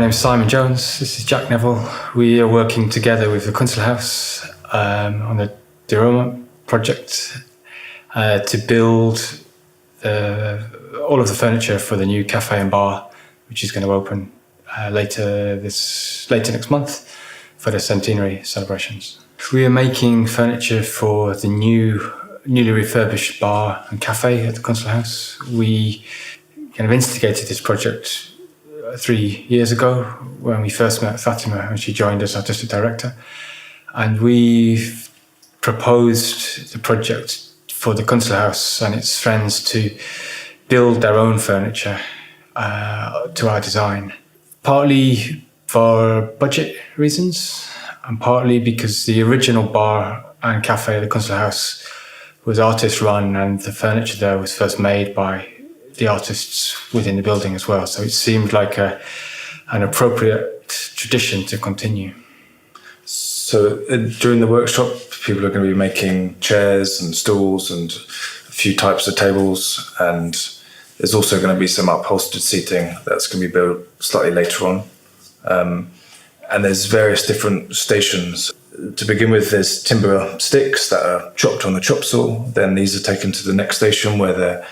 name is Simon Jones. This is Jack Neville. We are working together with the Künstlerhaus on the Drehmoment project to build all of the furniture for the new Café and bar, which is going to open later next month for the centenary celebrations. We are making furniture for the newly refurbished bar and cafe at the Künstlerhaus. We kind of instigated this project 3 years ago when we first met Fatima and she joined as artistic director. And we proposed the project for the Künstlerhaus and its friends to build their own furniture to our design. Partly for budget reasons and partly because the original bar and cafe at the Künstlerhaus was artist run and the furniture there was first made by the artists within the building as well. So it seemed like an appropriate tradition to continue. So during the workshop, people are going to be making chairs and stools and a few types of tables, and there's also going to be some upholstered seating that's going to be built slightly later on. And there's various different stations. To begin with, there's timber sticks that are chopped on the chop saw. Then these are taken to the next station where they're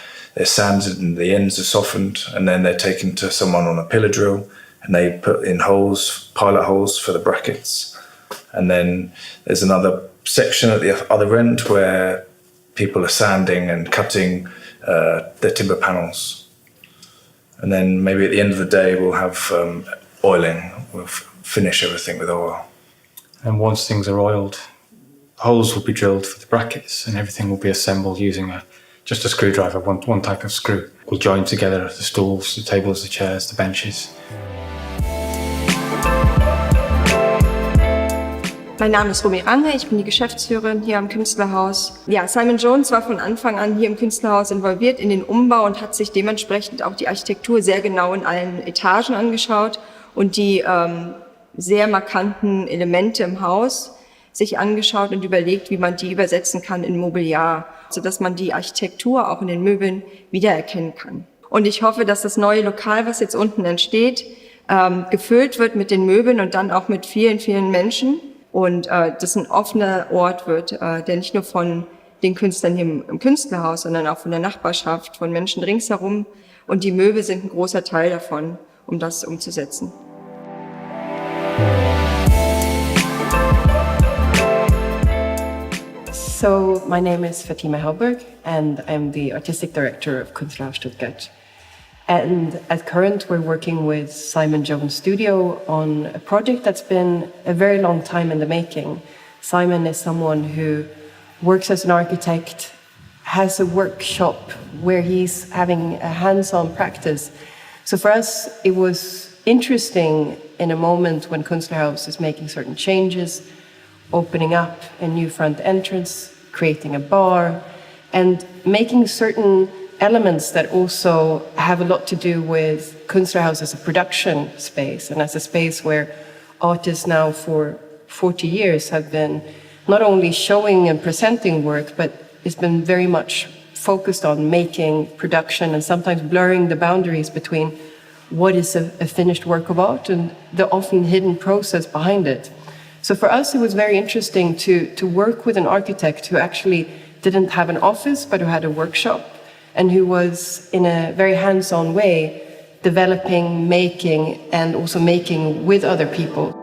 sanded and the ends are softened, and then they're taken to someone on a pillar drill and they put in holes, pilot holes for the brackets. And then there's another section at the other end where people are sanding and cutting their timber panels. And then maybe at the end of the day we'll have oiling. We'll finish everything with oil. And once things are oiled, holes will be drilled for the brackets and everything will be assembled using just a screwdriver, one type of screw. We'll join together the stools, the tables, the chairs, the benches. Mein Name ist Romy Range, ich bin die Geschäftsführerin hier am Künstlerhaus. Ja, Simon Jones war von Anfang an hier im Künstlerhaus involviert in den Umbau und hat sich dementsprechend auch die Architektur sehr genau in allen Etagen angeschaut und die sehr markanten Elemente im Haus sich angeschaut und überlegt, wie man die übersetzen kann in Mobiliar, sodass man die Architektur auch in den Möbeln wiedererkennen kann. Und ich hoffe, dass das neue Lokal, was jetzt unten entsteht, gefüllt wird mit den Möbeln und dann auch mit vielen, vielen Menschen. Und das ein offener Ort wird, der nicht nur von den Künstlern hier im Künstlerhaus, sondern auch von der Nachbarschaft, von Menschen ringsherum. Und die Möbel sind ein großer Teil davon, um das umzusetzen. So my name is Fatima Helberg and I'm the artistic director of Künstlerhaus Stuttgart. And at current, we're working with Simon Jones Studio on a project that's been a very long time in the making. Simon is someone who works as an architect, has a workshop where he's having a hands-on practice. So for us, it was interesting in a moment when Künstlerhaus is making certain changes, opening up a new front entrance, creating a bar, and making certain elements that also have a lot to do with Künstlerhaus as a production space and as a space where artists now for 40 years have been not only showing and presenting work, but it's been very much focused on making production and sometimes blurring the boundaries between what is a finished work of art and the often hidden process behind it. So for us, it was very interesting to work with an architect who actually didn't have an office, but who had a workshop, and who was, in a very hands-on way, developing, making, and also making with other people.